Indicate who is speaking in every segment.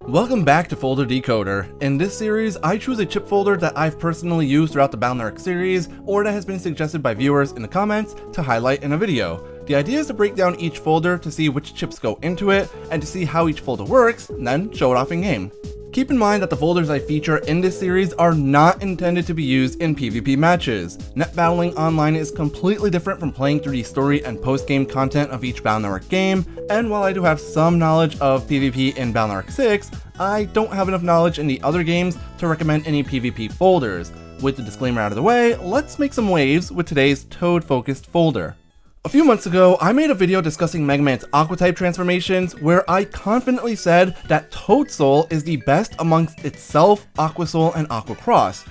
Speaker 1: Welcome back to Folder Decoder. In this series, I choose a chip folder that I've personally used throughout the Balnark series, or that has been suggested by viewers in the comments to highlight in a video. The idea is to break down each folder to see which chips go into it, and to see how each folder works, and then show it off in game. Keep in mind that the folders I feature in this series are not intended to be used in PvP matches. Net battling online is completely different from playing through the story and post-game content of each Balnark game, and while I do have some knowledge of PvP in Balnark 6, I don't have enough knowledge in the other games to recommend any PvP folders. With the disclaimer out of the way, let's make some waves with today's Toad-focused folder. A few months ago, I made a video discussing Mega Man's Aqua type transformations where I confidently said that Toad Soul is the best amongst itself, Aqua Soul, and Aqua Cross.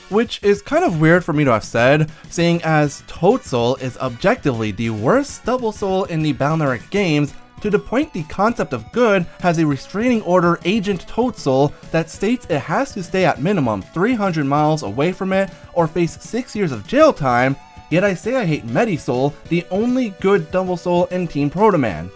Speaker 1: Which is kind of weird for me to have said, seeing as Toad Soul is objectively the worst Double Soul in the Balnark games, to the point the concept of good has a restraining order agent Toad Soul that states it has to stay at minimum 300 miles away from it or face 6 years of jail time. Yet I say I hate Meddy Soul, the only good Double Soul in Team Proto Man.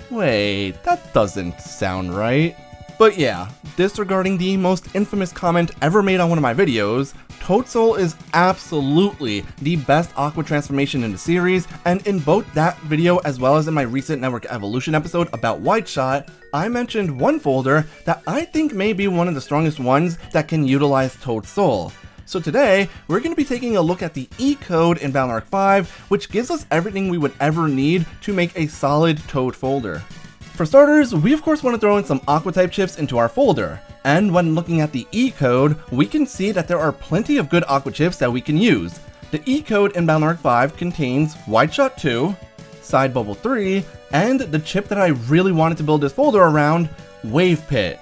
Speaker 1: Wait, that doesn't sound right. But yeah, disregarding the most infamous comment ever made on one of my videos, Toad Soul is absolutely the best Aqua transformation in the series, and in both that video as well as in my recent Network Evolution episode about Wide Shot, I mentioned one folder that I think may be one of the strongest ones that can utilize Toad Soul. So today, we're going to be taking a look at the E code in Balnark 5, which gives us everything we would ever need to make a solid Toad folder. For starters, we of course want to throw in some Aqua type chips into our folder, and when looking at the E code, we can see that there are plenty of good Aqua chips that we can use. The E code in Balnark 5 contains Wide Shot 2, Side Bubble 3, and the chip that I really wanted to build this folder around, Wave Pit.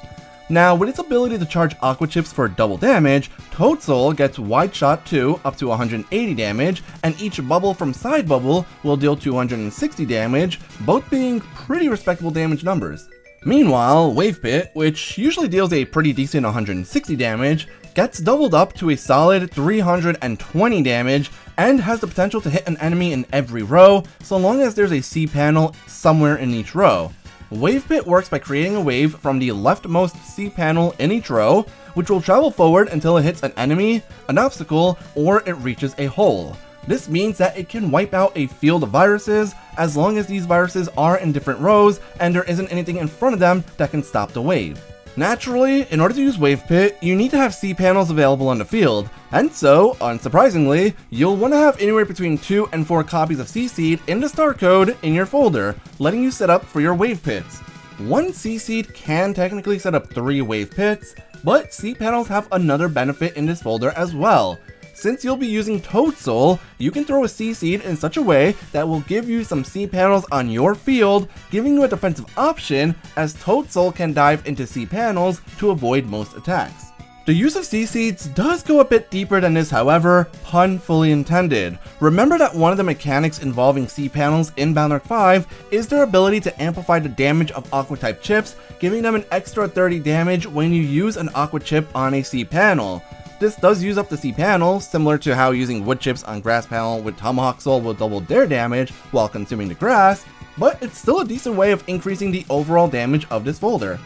Speaker 1: Now, with its ability to charge Aqua chips for double damage, Toad Soul gets Wide Shot 2 up to 180 damage, and each bubble from Side Bubble will deal 260 damage, both being pretty respectable damage numbers. Meanwhile, Wave Pit, which usually deals a pretty decent 160 damage, gets doubled up to a solid 320 damage, and has the potential to hit an enemy in every row, so long as there's a C panel somewhere in each row. Wave Pit works by creating a wave from the leftmost C panel in each row, which will travel forward until it hits an enemy, an obstacle, or it reaches a hole. This means that it can wipe out a field of viruses, as long as these viruses are in different rows and there isn't anything in front of them that can stop the wave. Naturally, in order to use Wave Pit, you need to have C panels available on the field, and so, unsurprisingly, you'll want to have anywhere between 2 and 4 copies of C-Seed in the star code in your folder, letting you set up for your Wave Pits. One C-Seed can technically set up 3 Wave Pits, but C panels have another benefit in this folder as well. Since you'll be using Toad Soul, you can throw a C-Seed in such a way that will give you some C panels on your field, giving you a defensive option, as Toad Soul can dive into C panels to avoid most attacks. The use of C-Seeds does go a bit deeper than this, however, pun fully intended. Remember that one of the mechanics involving C panels in Balnark 5 is their ability to amplify the damage of Aqua type chips, giving them an extra 30 damage when you use an Aqua chip on a C panel. This does use up the C panel, similar to how using wood chips on grass panel with Tomahawk Soul will double their damage while consuming the grass, but it's still a decent way of increasing the overall damage of this folder.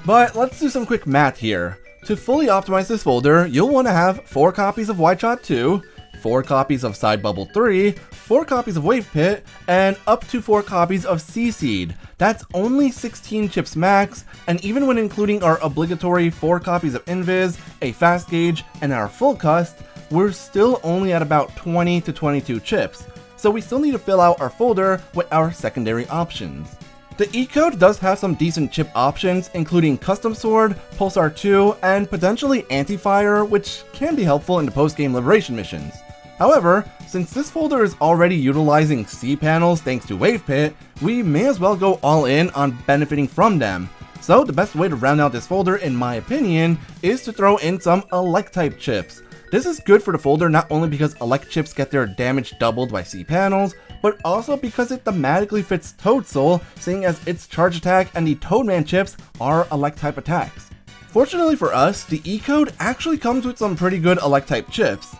Speaker 1: But let's do some quick math here. To fully optimize this folder, you'll want to have 4 copies of Wide Shot 2, 4 copies of Side Bubble 3, 4 copies of Wave Pit, and up to 4 copies of C-Seed. That's only 16 chips max, and even when including our obligatory 4 copies of Invis, a Fast Gauge, and our Full Cust, we're still only at about 20 to 22 chips, so we still need to fill out our folder with our secondary options. The E code does have some decent chip options, including Custom Sword, Pulsar 2, and potentially Anti-Fire, which can be helpful in the post-game liberation missions. However, since this folder is already utilizing C panels thanks to Wave Pit, we may as well go all in on benefiting from them. So the best way to round out this folder, in my opinion, is to throw in some Elect type chips. This is good for the folder not only because Elect chips get their damage doubled by C panels, but also because it thematically fits Toad Soul, seeing as its charge attack and the Toadman chips are Elect type attacks. Fortunately for us, the E code actually comes with some pretty good Elect type chips.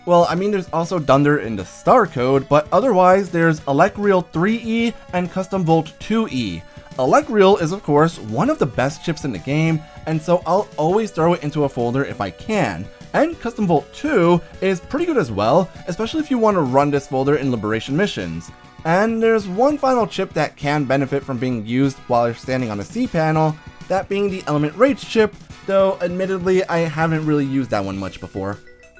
Speaker 1: Well, I mean, there's also Dunder in the star code, but otherwise there's Elect Reel 3E and Custom Volt 2E. Electrial is of course one of the best chips in the game, and so I'll always throw it into a folder if I can. And Custom Volt 2 is pretty good as well, especially if you want to run this folder in Liberation missions. And there's one final chip that can benefit from being used while you're standing on a C panel, that being the Element Rage chip, though admittedly I haven't really used that one much before.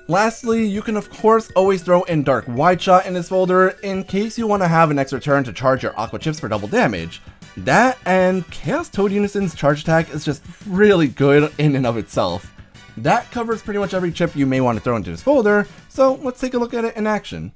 Speaker 1: Lastly, you can of course always throw in Dark Wide Shot in this folder in case you want to have an extra turn to charge your Aqua chips for double damage. That and Chaos Toad Unison's charge attack is just really good in and of itself. That covers pretty much every chip you may want to throw into this folder, so let's take a look at it in action.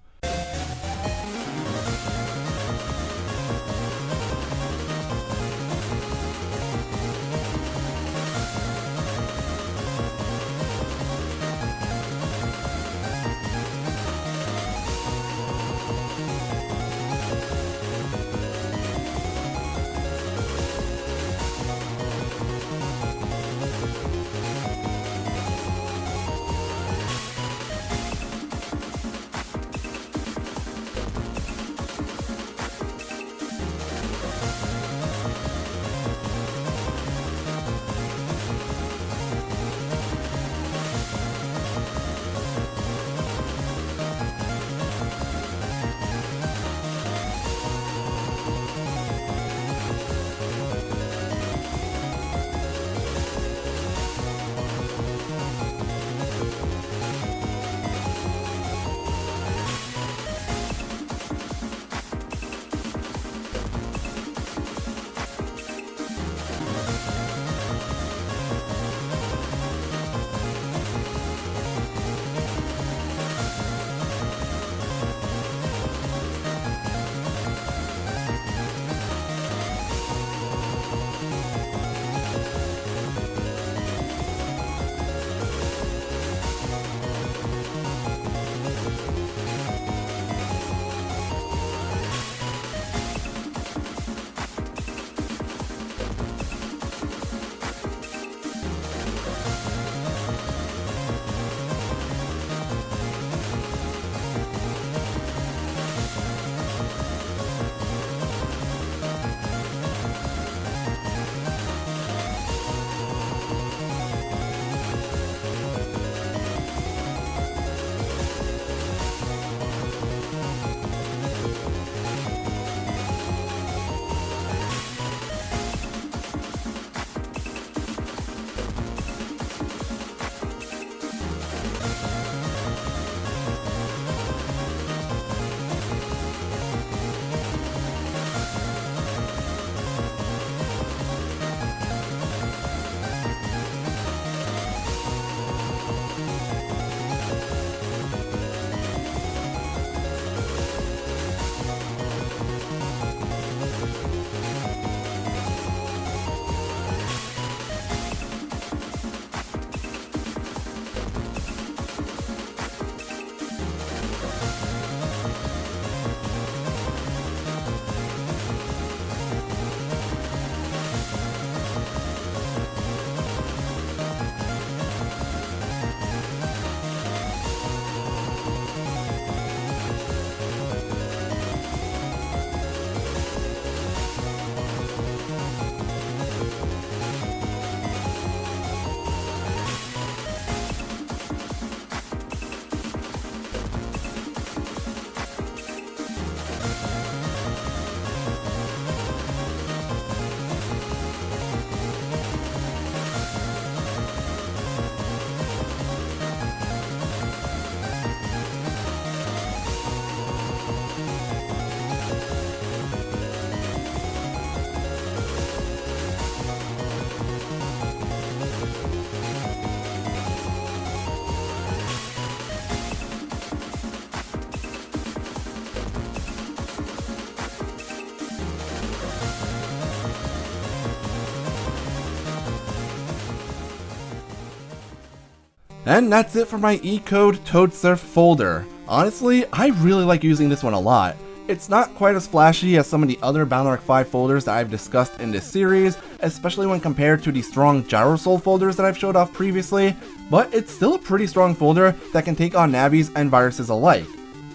Speaker 1: And that's it for my E-Code Toad Surf folder. Honestly, I really like using this one a lot. It's not quite as flashy as some of the other Balnark 5 folders that I've discussed in this series, especially when compared to the strong Gyrosoul folders that I've showed off previously, but it's still a pretty strong folder that can take on navis and viruses alike.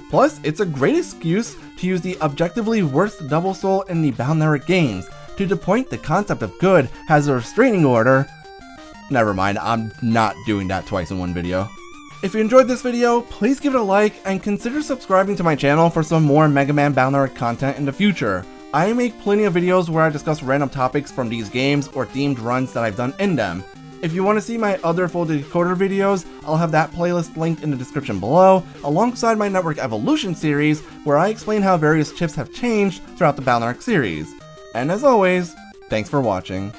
Speaker 1: Plus, it's a great excuse to use the objectively worst double soul in the Balnark games, to the point the concept of good has a restraining order. Never mind, I'm not doing that twice in one video. If you enjoyed this video, please give it a like and consider subscribing to my channel for some more Mega Man Battle content in the future. I make plenty of videos where I discuss random topics from these games or themed runs that I've done in them. If you want to see my other Folder Decoder videos, I'll have that playlist linked in the description below, alongside my Network Evolution series, where I explain how various chips have changed throughout the Battle series. And as always, thanks for watching.